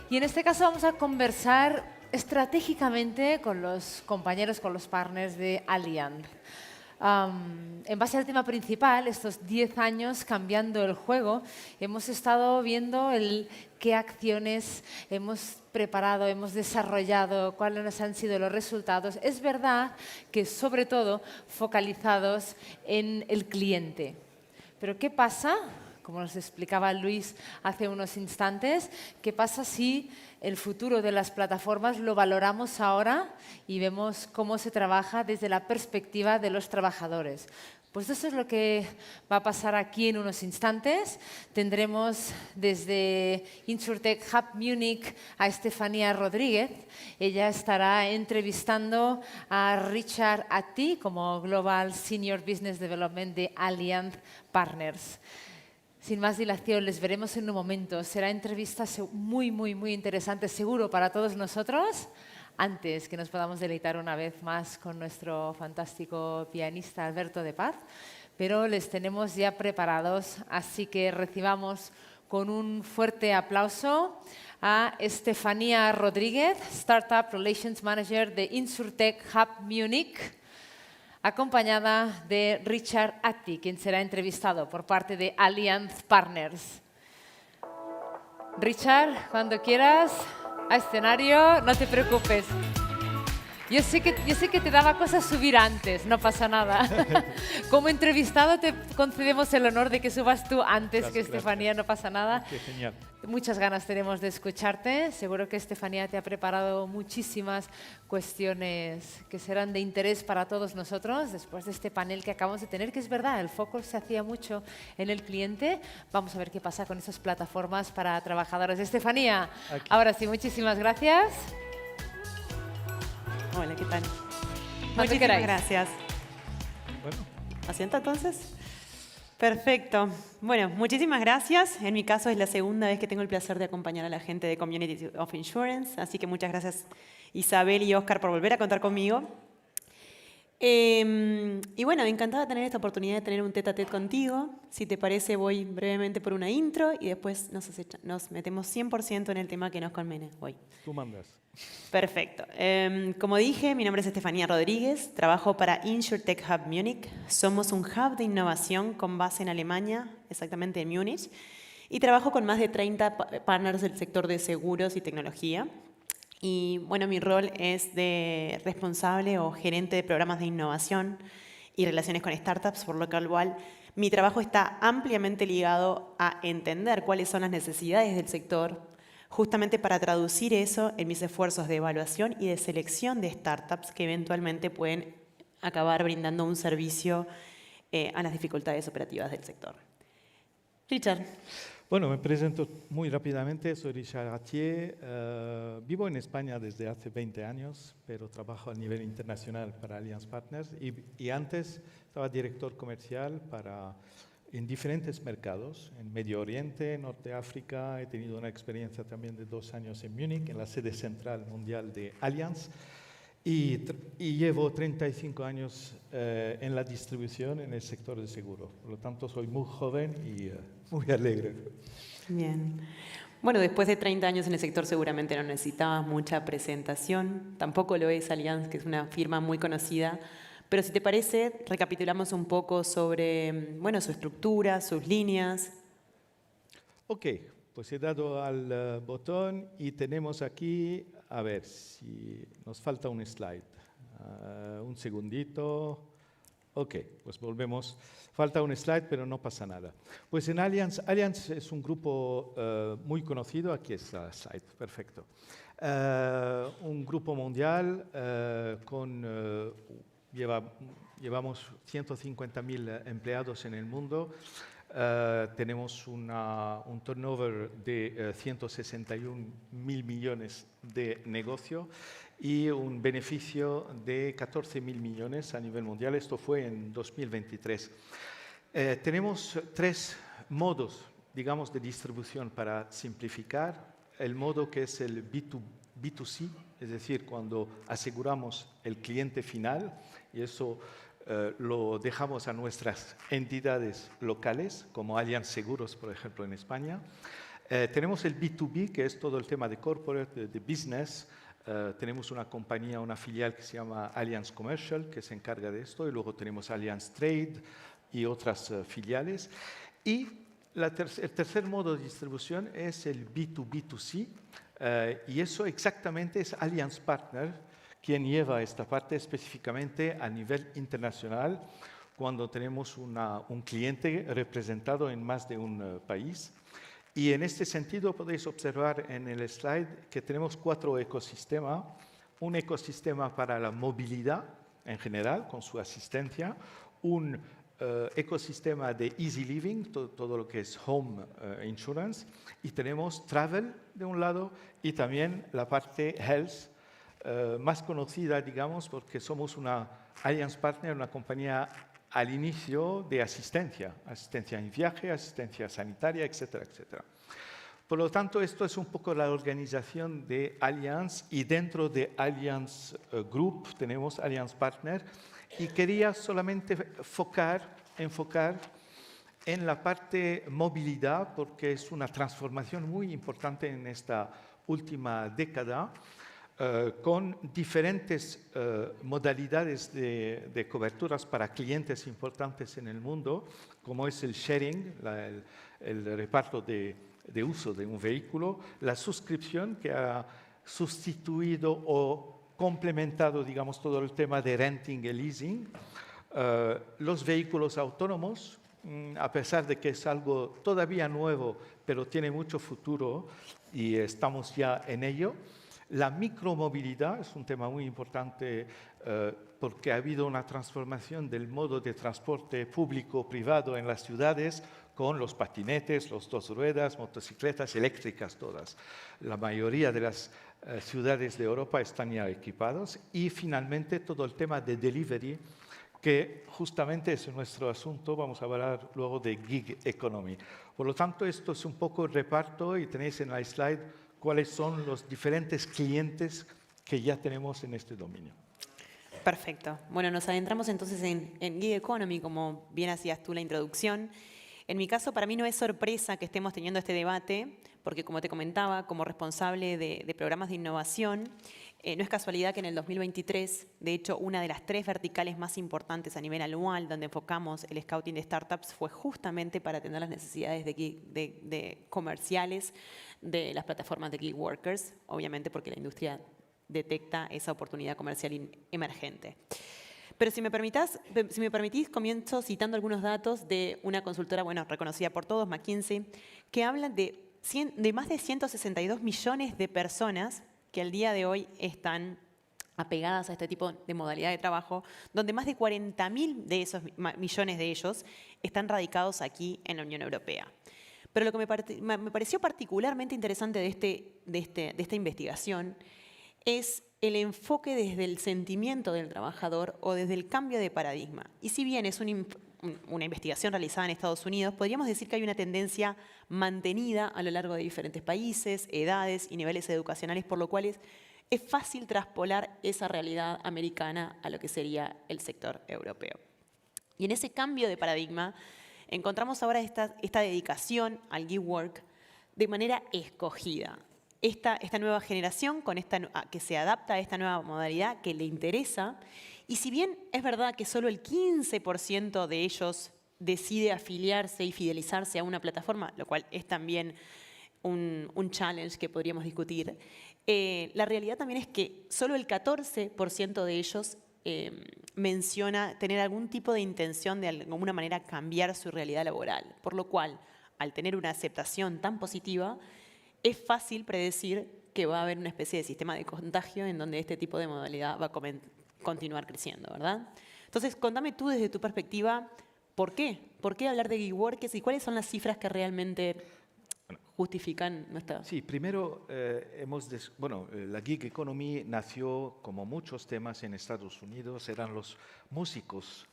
Y en este caso vamos a conversar estratégicamente con los compañeros, con los partners de Allianz. En base al tema principal, estos 10 años cambiando el juego, hemos estado viendo qué acciones hemos preparado, hemos desarrollado, cuáles han sido los resultados. Es verdad que sobre todo focalizados en el cliente. Pero ¿qué pasa? Como nos explicaba Luis hace unos instantes, ¿qué pasa si el futuro de las plataformas lo valoramos ahora y vemos cómo se trabaja desde la perspectiva de los trabajadores? Pues eso es lo que va a pasar aquí en unos instantes. Tendremos desde InsurTech Hub Múnich a Estefanía Rodríguez. Ella estará entrevistando a Richard Atti como Global Senior Business Development de Allianz Partners. Sin más dilación, les veremos en un momento. Será entrevista muy interesante, seguro para todos nosotros. Antes que nos podamos deleitar una vez más con nuestro fantástico pianista Alberto de Paz. Pero les tenemos ya preparados, así que recibamos con un fuerte aplauso a Estefanía Rodríguez, Startup Relations Manager de InsurTech Hub Múnich, acompañada de Richard Atti, quien será entrevistado por parte de Allianz Partners. Richard, cuando quieras, a escenario, no te preocupes. Yo sé que te daba cosas subir antes, no pasa nada. Como entrevistado te concedemos el honor de que subas tú antes que Estefanía, no pasa nada. Qué genial. Muchas ganas tenemos de escucharte. Seguro que Estefanía te ha preparado muchísimas cuestiones que serán de interés para todos nosotros después de este panel que acabamos de tener, que es verdad, el foco se hacía mucho en el cliente. Vamos a ver qué pasa con esas plataformas para trabajadores. Estefanía, Aquí. ahora sí, muchísimas gracias. Hola, ¿qué tal? Cuando Muchísimas queráis. gracias. Bueno, ¿Asienta entonces? Perfecto. Bueno, muchísimas gracias. En mi caso es la segunda vez que tengo el placer de acompañar a la gente de Community of Insurance, así que muchas gracias Isabel y Oscar por volver a contar conmigo. Y bueno, encantada de tener esta oportunidad de tener un tete-a-tete contigo. Si te parece, voy brevemente por una intro y después nos metemos 100% en el tema que nos conviene hoy. tú mandas. Perfecto. Como dije, mi nombre es Estefanía Rodríguez, trabajo para InsurTech Hub Múnich. Somos un hub de innovación con base en Alemania, exactamente en Múnich, y trabajo con más de 30 partners del sector de seguros y tecnología. Y bueno, mi rol es de responsable o gerente de programas de innovación y relaciones con startups, por lo cual mi trabajo está ampliamente ligado a entender cuáles son las necesidades del sector, justamente para traducir eso en mis esfuerzos de evaluación y de selección de startups que eventualmente pueden acabar brindando un servicio a las dificultades operativas del sector. Richard. Bueno, me presento muy rápidamente. Soy Richard Atti. Vivo en España desde hace 20 años, pero trabajo a nivel internacional para Allianz Partners. Y antes estaba director comercial en diferentes mercados, en Medio Oriente, Norte de África. He tenido una experiencia también de 2 años en Múnich, en la sede central mundial de Allianz. Y llevo 35 años en la distribución en el sector de seguro. Por lo tanto, soy muy joven y muy alegre. Bien. Bueno, después de 30 años en el sector seguramente no necesitabas mucha presentación. Tampoco lo es Allianz, que es una firma muy conocida. Pero si te parece, recapitulamos un poco sobre su estructura, sus líneas. Ok, pues he dado al botón y tenemos aquí, a ver si nos falta un slide. Un segundito. Ok, pues volvemos. Falta un slide, pero no pasa nada. Pues en Allianz es un grupo muy conocido. Aquí está el slide, perfecto. Un grupo mundial llevamos 150.000 empleados en el mundo. Tenemos un turnover de 161.000 millones de negocio y un beneficio de 14.000 millones a nivel mundial. Esto fue en 2023. Tenemos 3 modos, digamos, de distribución para simplificar. El modo que es el B2C, es decir, cuando aseguramos el cliente final, y eso lo dejamos a nuestras entidades locales, como Allianz Seguros, por ejemplo, en España. Tenemos el B2B, que es todo el tema de corporate, de business. Tenemos una compañía, una filial que se llama Allianz Commercial, que se encarga de esto, y luego tenemos Allianz Trade y otras filiales. Y el tercer modo de distribución es el B2B2C, y eso exactamente es Allianz Partner quien lleva esta parte específicamente a nivel internacional, cuando tenemos un cliente representado en más de un país. Y en este sentido podéis observar en el slide que tenemos 4 ecosistemas. Un ecosistema para la movilidad en general, con su asistencia. Un ecosistema de easy living, todo lo que es home insurance. Y tenemos travel de un lado y también la parte health, más conocida, digamos, porque somos una Allianz Partner, una compañía al inicio de asistencia en viaje, asistencia sanitaria, etcétera, etcétera. Por lo tanto, esto es un poco la organización de Allianz, y dentro de Allianz Group tenemos Allianz Partner, y quería solamente enfocar en la parte movilidad, porque es una transformación muy importante en esta última década, con diferentes modalidades de coberturas para clientes importantes en el mundo, como es el sharing, el reparto de uso de un vehículo, la suscripción, que ha sustituido o complementado, digamos, todo el tema de renting y leasing, los vehículos autónomos, a pesar de que es algo todavía nuevo, pero tiene mucho futuro y estamos ya en ello. La micromovilidad es un tema muy importante porque ha habido una transformación del modo de transporte público-privado en las ciudades, con los patinetes, los 2 ruedas, motocicletas eléctricas todas. La mayoría de las ciudades de Europa están ya equipados. Y finalmente todo el tema de delivery, que justamente es nuestro asunto. Vamos a hablar luego de gig economy. Por lo tanto, esto es un poco el reparto, y tenéis en la slide cuáles son los diferentes clientes que ya tenemos en este dominio. Perfecto. Bueno, nos adentramos entonces en gig economy, como bien hacías tú la introducción. En mi caso, para mí no es sorpresa que estemos teniendo este debate, porque como te comentaba, como responsable de programas de innovación, no es casualidad que en el 2023, de hecho, una de las 3 verticales más importantes a nivel anual donde enfocamos el scouting de startups fue justamente para atender las necesidades de comerciales de las plataformas de gig workers, obviamente porque la industria detecta esa oportunidad comercial emergente. Pero si me permitís, comienzo citando algunos datos de una consultora, bueno, reconocida por todos, McKinsey, que hablan de más de 162 millones de personas que al día de hoy están apegadas a este tipo de modalidad de trabajo, donde más de 40.000 de esos millones de ellos están radicados aquí en la Unión Europea. Pero lo que me pareció particularmente interesante de esta investigación es el enfoque desde el sentimiento del trabajador o desde el cambio de paradigma. Y si bien es una investigación realizada en Estados Unidos, podríamos decir que hay una tendencia mantenida a lo largo de diferentes países, edades y niveles educacionales, por lo cual es fácil traspolar esa realidad americana a lo que sería el sector europeo. Y en ese cambio de paradigma encontramos ahora esta dedicación al gig work de manera escogida. Esta nueva generación que se adapta a esta nueva modalidad, que le interesa, y si bien es verdad que solo el 15% de ellos decide afiliarse y fidelizarse a una plataforma, lo cual es también un challenge que podríamos discutir, la realidad también es que solo el 14% de ellos menciona tener algún tipo de intención de alguna manera cambiar su realidad laboral, por lo cual, al tener una aceptación tan positiva, es fácil predecir que va a haber una especie de sistema de contagio en donde este tipo de modalidad va a continuar creciendo, ¿verdad? Entonces, contame tú desde tu perspectiva, ¿por qué? ¿Por qué hablar de gig workers y cuáles son las cifras que realmente justifican nuestra...? Sí, primero, la gig economy nació, como muchos temas en Estados Unidos, eran los músicos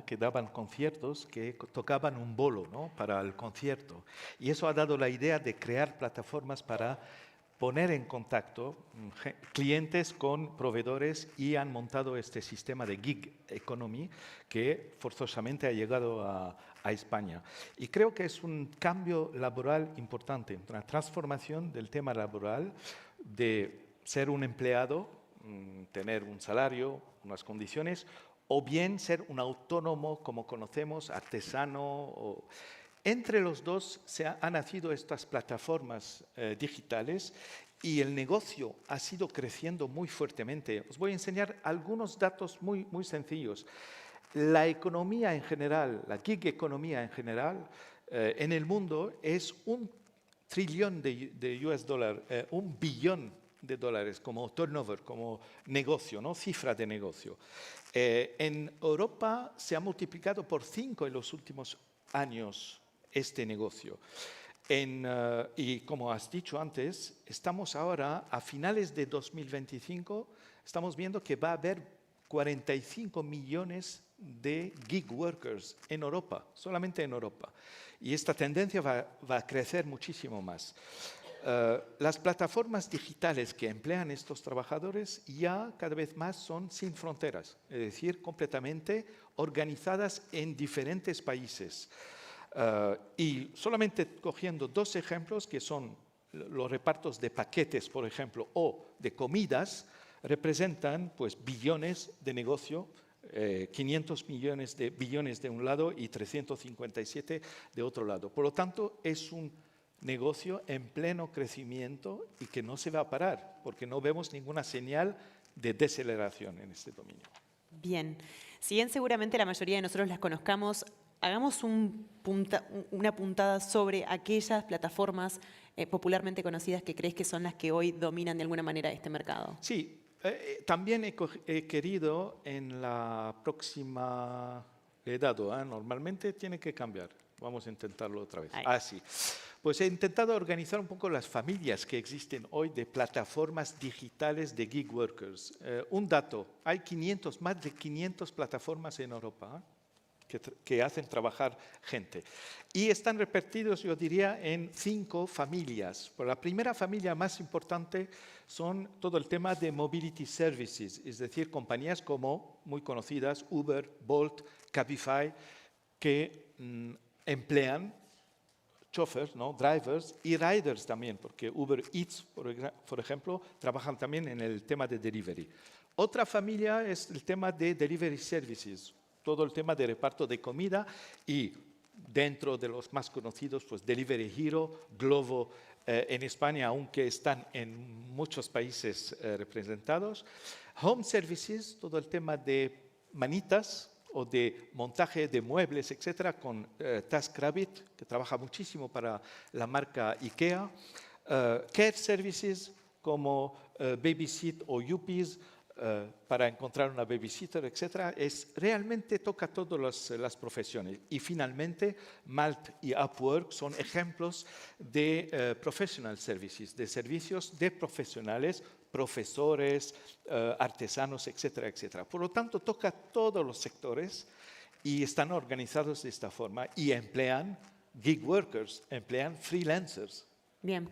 que daban conciertos, que tocaban un bolo, ¿no?, para el concierto. Y eso ha dado la idea de crear plataformas para poner en contacto clientes con proveedores y han montado este sistema de gig economy que forzosamente ha llegado a España. Y creo que es un cambio laboral importante, una transformación del tema laboral de ser un empleado, tener un salario, unas condiciones, o bien ser un autónomo como conocemos, artesano. Entre los dos han nacido estas plataformas digitales y el negocio ha sido creciendo muy fuertemente. Os voy a enseñar algunos datos muy sencillos. La economía en general, la gig economía en general, en el mundo es $1 trillón de US dólares, $1 billón de dólares como turnover, como negocio, ¿no? Cifra de negocio. En Europa se ha multiplicado por 5 en los últimos años este negocio. Y como has dicho antes, estamos ahora a finales de 2025, estamos viendo que va a haber 45 millones de gig workers en Europa, solamente en Europa. Y esta tendencia va a crecer muchísimo más. Las plataformas digitales que emplean estos trabajadores ya cada vez más son sin fronteras, es decir, completamente organizadas en diferentes países. Y solamente cogiendo 2 ejemplos, que son los repartos de paquetes, por ejemplo, o de comidas, representan pues, billones de negocio, 500 billones de un lado y 357 de otro lado. Por lo tanto, es un negocio en pleno crecimiento y que no se va a parar, porque no vemos ninguna señal de deceleración en este dominio. Bien, si bien seguramente la mayoría de nosotros las conozcamos, hagamos una puntada sobre aquellas plataformas popularmente conocidas que crees que son las que hoy dominan de alguna manera este mercado. Sí, también he querido en la próxima, he dado, normalmente tiene que cambiar. Vamos a intentarlo otra vez. Sí. Pues he intentado organizar un poco las familias que existen hoy de plataformas digitales de gig workers. Un dato, hay más de 500 plataformas en Europa que hacen trabajar gente. Y están repartidos, yo diría, en 5 familias. Por la primera familia más importante son todo el tema de mobility services, es decir, compañías como muy conocidas, Uber, Bolt, Cabify, que emplean chauffeurs, ¿no? Drivers y riders también, porque Uber Eats, por ejemplo, trabajan también en el tema de delivery. Otra familia es el tema de delivery services, todo el tema de reparto de comida y dentro de los más conocidos, pues Delivery Hero, Glovo en España, aunque están en muchos países representados. Home Services, todo el tema de manitas o de montaje de muebles, etcétera, con TaskRabbit, que trabaja muchísimo para la marca IKEA. Care Services como Babysit o Yuppies, para encontrar una babysitter, etcétera, realmente toca todas las profesiones. Y finalmente, Malt y Upwork son ejemplos de professional services, de servicios de profesionales, profesores, artesanos, etcétera, etcétera. Por lo tanto, toca todos los sectores y están organizados de esta forma y emplean gig workers, emplean freelancers. Bien.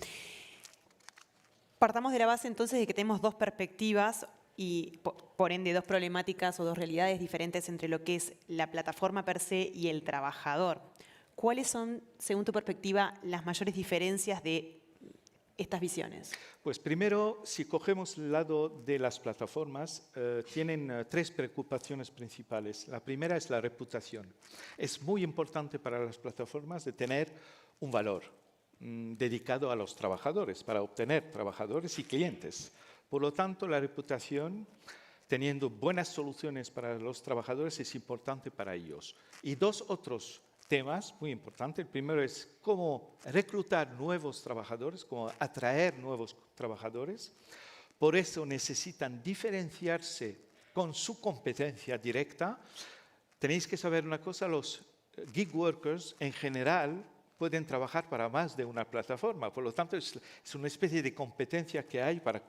Partamos de la base entonces de que tenemos 2 perspectivas y por ende 2 problemáticas o 2 realidades diferentes entre lo que es la plataforma per se y el trabajador. ¿Cuáles son, según tu perspectiva, las mayores diferencias de estas visiones? Pues primero, si cogemos el lado de las plataformas, tienen 3 preocupaciones principales. La primera es la reputación. Es muy importante para las plataformas de tener un valor dedicado a los trabajadores, para obtener trabajadores y clientes. Por lo tanto, la reputación, teniendo buenas soluciones para los trabajadores, es importante para ellos. Y 2 otros temas muy importantes. El primero es cómo reclutar nuevos trabajadores, cómo atraer nuevos trabajadores. Por eso necesitan diferenciarse con su competencia directa. Tenéis que saber una cosa, los gig workers en general pueden trabajar para más de una plataforma. Por lo tanto, es una especie de competencia que hay para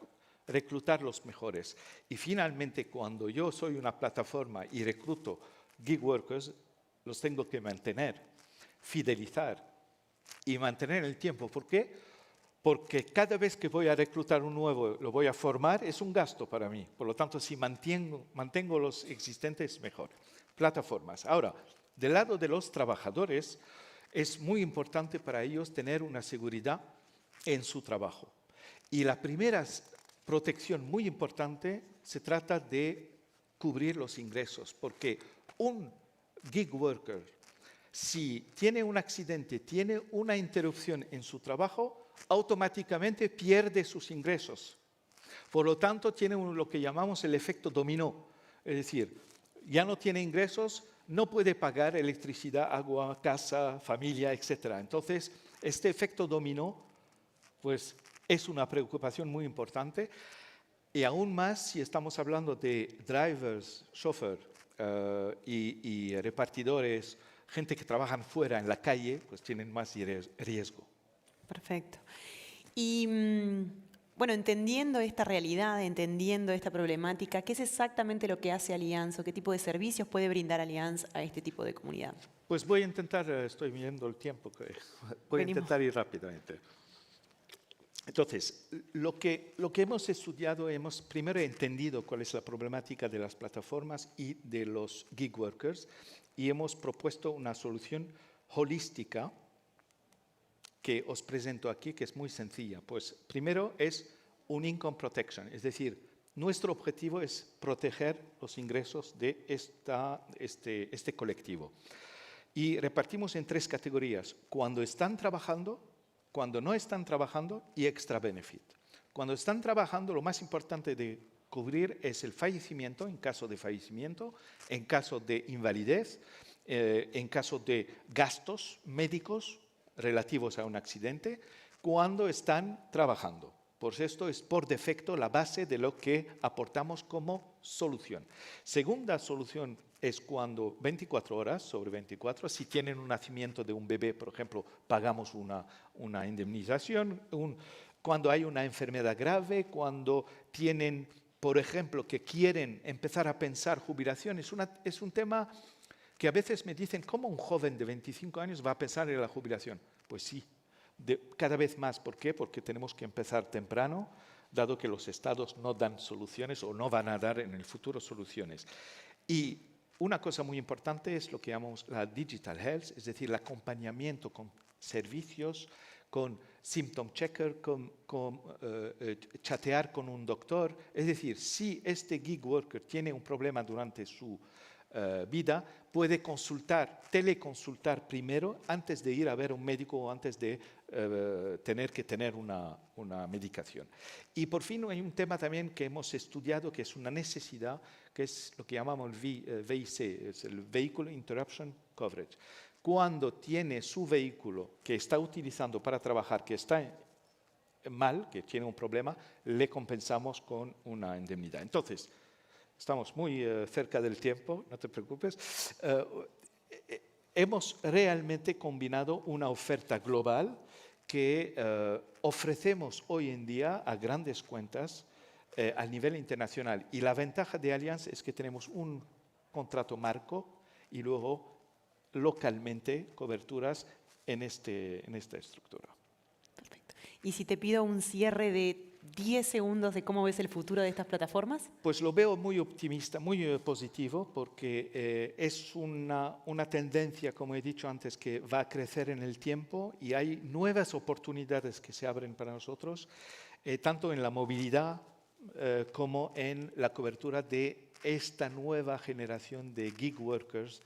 reclutar los mejores. Y finalmente, cuando yo soy una plataforma y recluto gig workers, los tengo que mantener, fidelizar y mantener el tiempo. ¿Por qué? porque cada vez que voy a reclutar un nuevo, lo voy a formar, es un gasto para mí. Por lo tanto, si mantengo los existentes, mejor. Plataformas. Ahora, del lado de los trabajadores, es muy importante para ellos tener una seguridad en su trabajo. Y la primera protección muy importante se trata de cubrir los ingresos, porque un gig worker, si tiene un accidente, tiene una interrupción en su trabajo, automáticamente pierde sus ingresos. Por lo tanto, tiene lo que llamamos el efecto dominó. Es decir, ya no tiene ingresos, no puede pagar electricidad, agua, casa, familia, etc. Entonces, este efecto dominó pues, es una preocupación muy importante. Y aún más si estamos hablando de drivers, chauffeurs y repartidores, gente que trabajan fuera en la calle, pues tienen más riesgo. Perfecto. Y bueno, entendiendo esta realidad, entendiendo esta problemática, ¿qué es exactamente lo que hace Allianz o qué tipo de servicios puede brindar Allianz a este tipo de comunidad? Pues voy a intentar, estoy viendo el tiempo, voy a intentar ir rápidamente. Entonces, lo que hemos estudiado, hemos primero entendido cuál es la problemática de las plataformas y de los gig workers y hemos propuesto una solución holística que os presento aquí, que es muy sencilla. Pues primero es un income protection, es decir, nuestro objetivo es proteger los ingresos de este colectivo. Y repartimos en 3 categorías: cuando están trabajando, cuando no están trabajando y extra benefit. Cuando están trabajando, lo más importante de cubrir es el fallecimiento, en caso de fallecimiento, en caso de invalidez, en caso de gastos médicos relativos a un accidente, cuando están trabajando. Por esto es por defecto la base de lo que aportamos como solución. Segunda solución es cuando 24 horas sobre 24, si tienen un nacimiento de un bebé, por ejemplo, pagamos una indemnización. Cuando hay una enfermedad grave, cuando tienen, por ejemplo, que quieren empezar a pensar jubilación, es un tema que a veces me dicen, ¿cómo un joven de 25 años va a pensar en la jubilación? Pues sí, cada vez más. ¿Por qué? Porque tenemos que empezar temprano, dado que los estados no dan soluciones o no van a dar en el futuro soluciones. Y una cosa muy importante es lo que llamamos la digital health, es decir, el acompañamiento con servicios, con symptom checker, con chatear con un doctor. Es decir, si este gig worker tiene un problema durante su vida, puede teleconsultar primero antes de ir a ver a un médico o antes de tener que tener una medicación. Y por fin hay un tema también que hemos estudiado, que es una necesidad, que es lo que llamamos el VIC, es el Vehicle Interruption Coverage. Cuando tiene su vehículo que está utilizando para trabajar, que está mal, que tiene un problema, le compensamos con una indemnidad. Entonces, estamos muy cerca del tiempo, no te preocupes. Hemos realmente combinado una oferta global que ofrecemos hoy en día a grandes cuentas a nivel internacional. Y la ventaja de Allianz es que tenemos un contrato marco y luego localmente coberturas en esta estructura. Perfecto. Y si te pido un cierre de 10 segundos de cómo ves el futuro de estas plataformas. Pues lo veo muy optimista, muy positivo, porque es una tendencia, como he dicho antes, que va a crecer en el tiempo y hay nuevas oportunidades que se abren para nosotros, tanto en la movilidad como en la cobertura de esta nueva generación de gig workers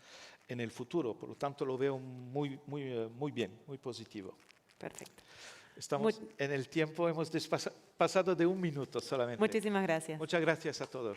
en el futuro. Por lo tanto, lo veo muy bien, muy positivo. Perfecto. Estamos en el tiempo, hemos pasado de 1 minuto solamente. Muchísimas gracias. Muchas gracias a todos.